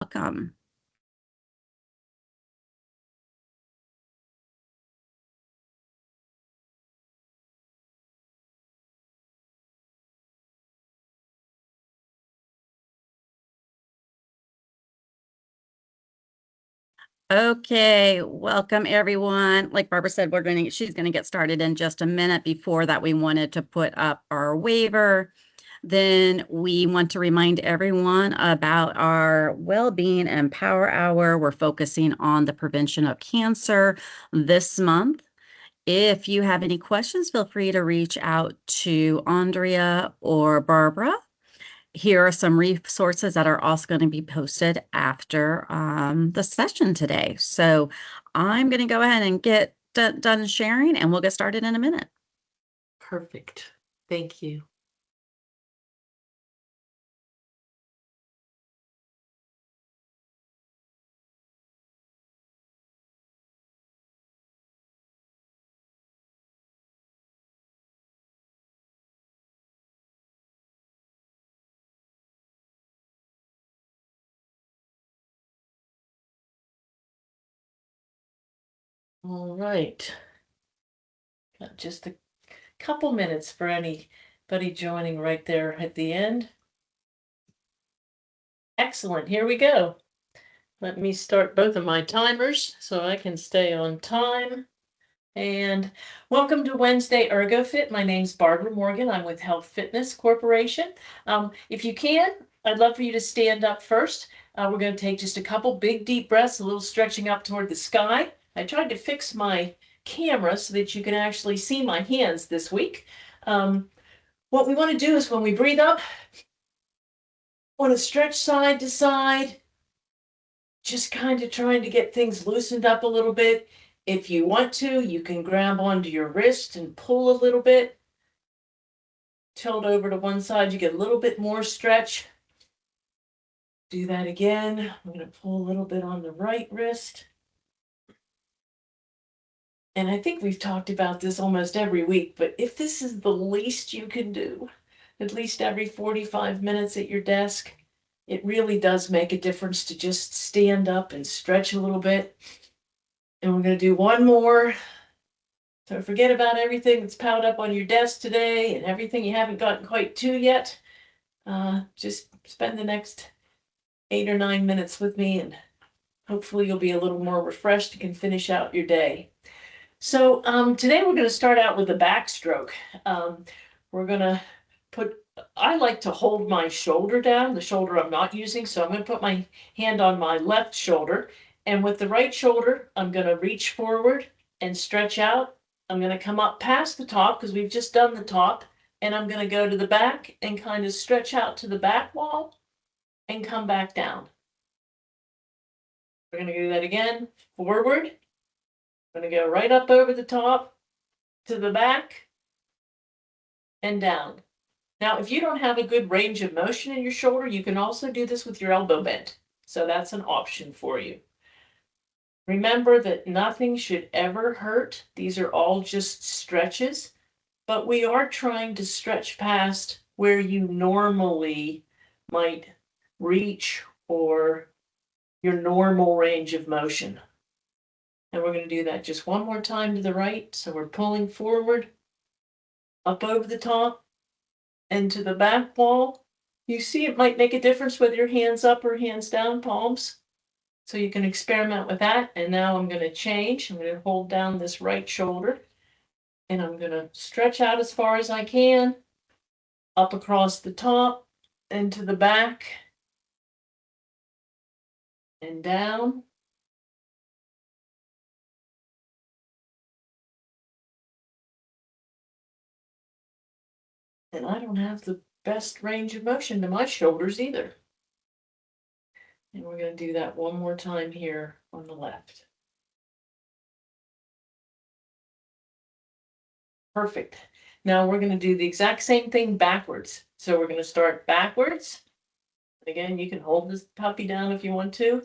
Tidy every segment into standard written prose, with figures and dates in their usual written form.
welcome. Okay, welcome everyone. Like Barbara said, she's gonna get started in just a minute. Before that, we wanted to put up our waiver. Then we want to remind everyone about our Well-Being and Power Hour. We're focusing on the prevention of cancer this month. If you have any questions, feel free to reach out to Andrea or Barbara. Here are some resources that are also going to be posted after the session today. So I'm going to go ahead and get done sharing, and we'll get started in a minute. Perfect. Thank you. All right. Got just a couple minutes for anybody joining right there at the end. Excellent. Here we go. Let me start both of my timers so I can stay on time. And welcome to Wednesday ErgoFit. My name's Barbara Morgan. I'm with Health Fitness Corporation. If you can, I'd love for you to stand up first. We're going to take just a couple big deep breaths, a little stretching up toward the sky. I tried to fix my camera so that you can actually see my hands this week. What we want to do is when we breathe up, want to stretch side to side, just kind of trying to get things loosened up a little bit. If you want to, you can grab onto your wrist and pull a little bit. Tilt over to one side, you get a little bit more stretch. Do that again. I'm going to pull a little bit on the right wrist. And I think we've talked about this almost every week, but if this is the least you can do, at least every 45 minutes at your desk, it really does make a difference to just stand up and stretch a little bit. And we're going to do one more. So forget about everything that's piled up on your desk today and everything you haven't gotten quite to yet. Just spend the next 8 or 9 minutes with me, and hopefully you'll be a little more refreshed and can finish out your day. So today we're going to start out with a backstroke. We're going to I like to hold my shoulder down, the shoulder I'm not using. So I'm going to put my hand on my left shoulder, and with the right shoulder, I'm going to reach forward and stretch out. I'm going to come up past the top because we've just done the top, and I'm going to go to the back and kind of stretch out to the back wall and come back down. We're going to do that again. Forward. I'm going to go right up over the top to the back and down. Now, if you don't have a good range of motion in your shoulder, you can also do this with your elbow bent. So that's an option for you. Remember that nothing should ever hurt. These are all just stretches, but we are trying to stretch past where you normally might reach or your normal range of motion. And we're going to do that just one more time to the right. So we're pulling forward, up over the top, and to the back wall. You see it might make a difference whether your hands up or hands down, palms. So you can experiment with that. And now I'm going to change. I'm going to hold down this right shoulder, and I'm going to stretch out as far as I can, up across the top and to the back and down. And I don't have the best range of motion to my shoulders either. And we're going to do that one more time here on the left. Perfect. Now we're going to do the exact same thing backwards. So we're going to start backwards. Again, you can hold this puppy down if you want to.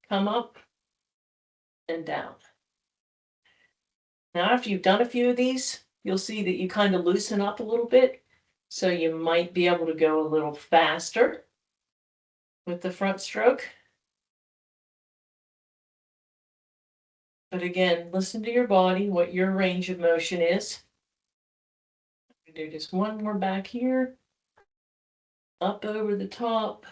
Come up and down. Now, after you've done a few of these, you'll see that you kind of loosen up a little bit. So you might be able to go a little faster with the front stroke. But again, listen to your body, what your range of motion is. Do just one more back here, up over the top,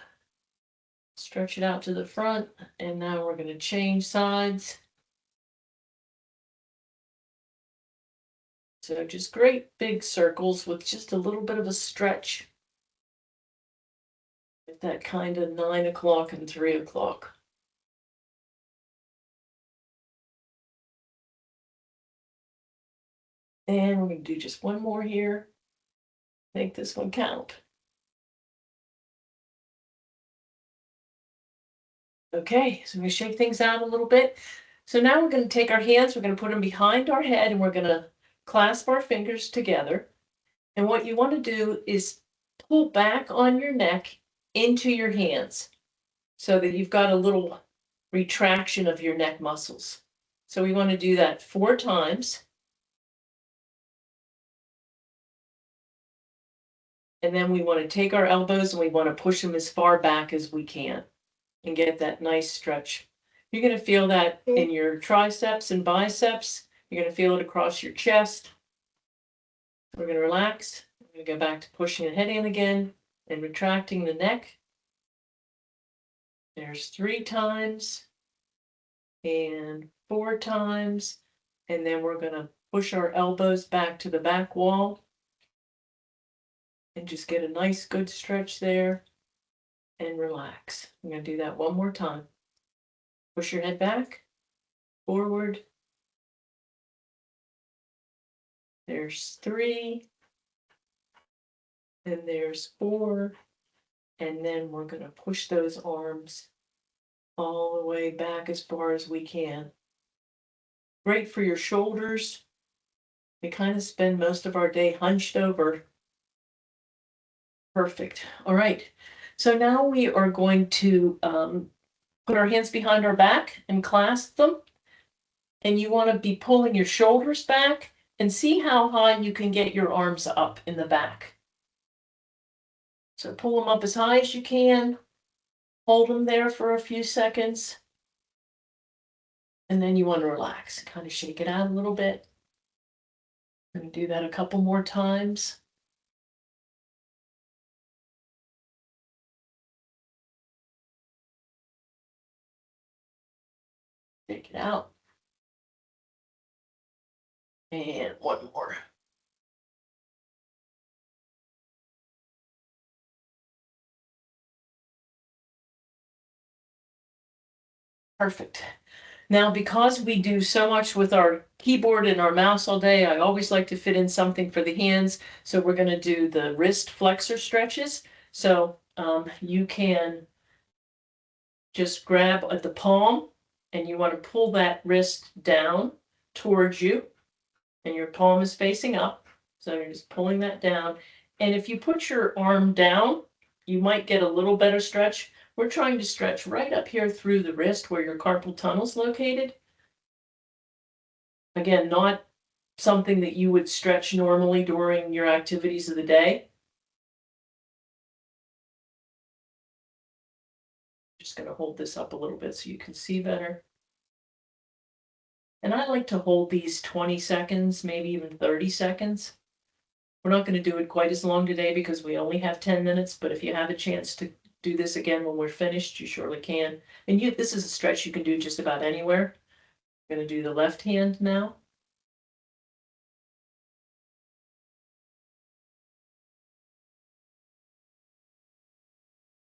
stretch it out to the front, and now we're going to change sides. So just great big circles with just a little bit of a stretch. At that kind of 9 o'clock and 3 o'clock. And we're going to do just one more here. Make this one count. Okay, so we shake things out a little bit. So now we're going to take our hands, we're going to put them behind our head, and we're going to clasp our fingers together. And what you want to do is pull back on your neck into your hands so that you've got a little retraction of your neck muscles. So we want to do that 4 times. And then we want to take our elbows and we want to push them as far back as we can and get that nice stretch. You're going to feel that in your triceps and biceps. You're going to feel it across your chest. We're going to relax. We're going to go back to pushing the head in again and retracting the neck. There's 3 times and 4 times. And then we're going to push our elbows back to the back wall and just get a nice good stretch there and relax. I'm going to do that one more time. Push your head back, forward. There's 3, and there's 4, and then we're going to push those arms all the way back as far as we can. Great for your shoulders. We kind of spend most of our day hunched over. Perfect. All right. So now we are going to put our hands behind our back and clasp them. And you want to be pulling your shoulders back and see how high you can get your arms up in the back. So pull them up as high as you can. Hold them there for a few seconds. And then you want to relax, kind of shake it out a little bit. I'm going to do that a couple more times. Take it out. And one more. Perfect. Now, because we do so much with our keyboard and our mouse all day, I always like to fit in something for the hands. So we're going to do the wrist flexor stretches. So you can just grab at the palm and you want to pull that wrist down towards you and your palm is facing up. So you're just pulling that down. And if you put your arm down, you might get a little better stretch. We're trying to stretch right up here through the wrist where your carpal tunnel is located. Again, not something that you would stretch normally during your activities of the day. Just going to hold this up a little bit so you can see better. And I like to hold these 20 seconds, maybe even 30 seconds. We're not going to do it quite as long today because we only have 10 minutes, but if you have a chance to do this again when we're finished, you surely can. And this is a stretch you can do just about anywhere. I'm going to do the left hand now.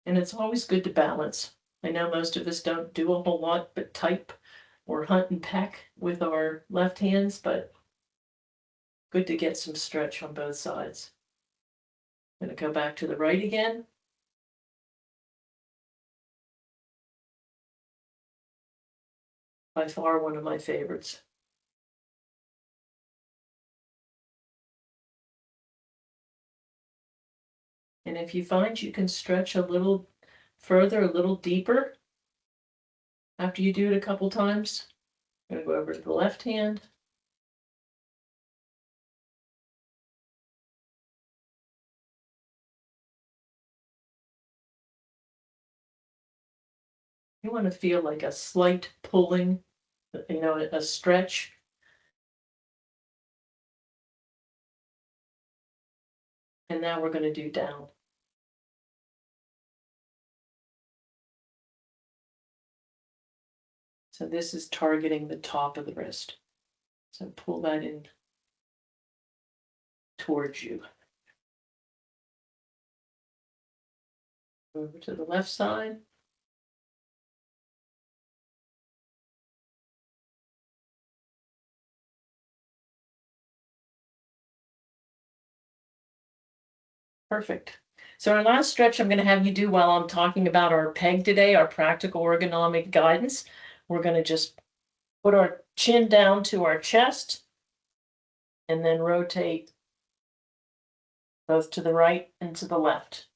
And it's always good to balance. I know most of us don't do a whole lot but type or hunt and peck with our left hands, but good to get some stretch on both sides. I'm going to go back to the right again. By far one of my favorites. And if you find you can stretch a little further, a little deeper, after you do it a couple times, I'm going to go over to the left hand. You want to feel like a slight pulling a stretch. And now we're going to do down. So this is targeting the top of the wrist. So pull that in towards you. Over to the left side. Perfect. So our last stretch I'm going to have you do while I'm talking about our peg today, our practical ergonomic guidance. We're going to just put our chin down to our chest and then rotate both to the right and to the left.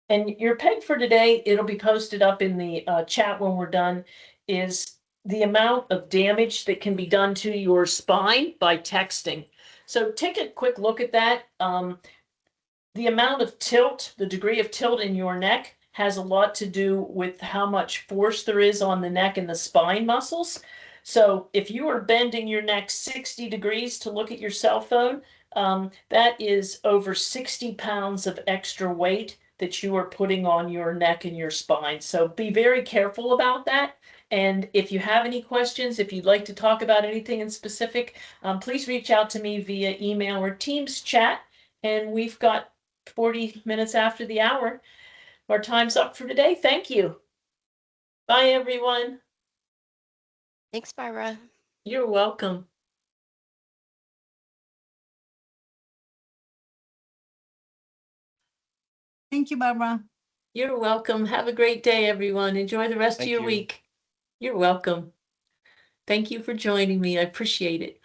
And your peg for today, it'll be posted up in the chat when we're done, is the amount of damage that can be done to your spine by texting. So take a quick look at that. The amount of tilt, the degree of tilt in your neck has a lot to do with how much force there is on the neck and the spine muscles. So if you are bending your neck 60 degrees to look at your cell phone, that is over 60 pounds of extra weight that you are putting on your neck and your spine. So be very careful about that. And if you have any questions, if you'd like to talk about anything in specific, please reach out to me via email or Teams chat. And we've got 40 minutes after the hour. Our time's up for today. Thank you. Bye, everyone. Thanks, Barbara. You're welcome. Thank you, Barbara. You're welcome. Have a great day, everyone. Enjoy the rest of Thank your you. week. You're welcome. Thank you for joining me. I appreciate it.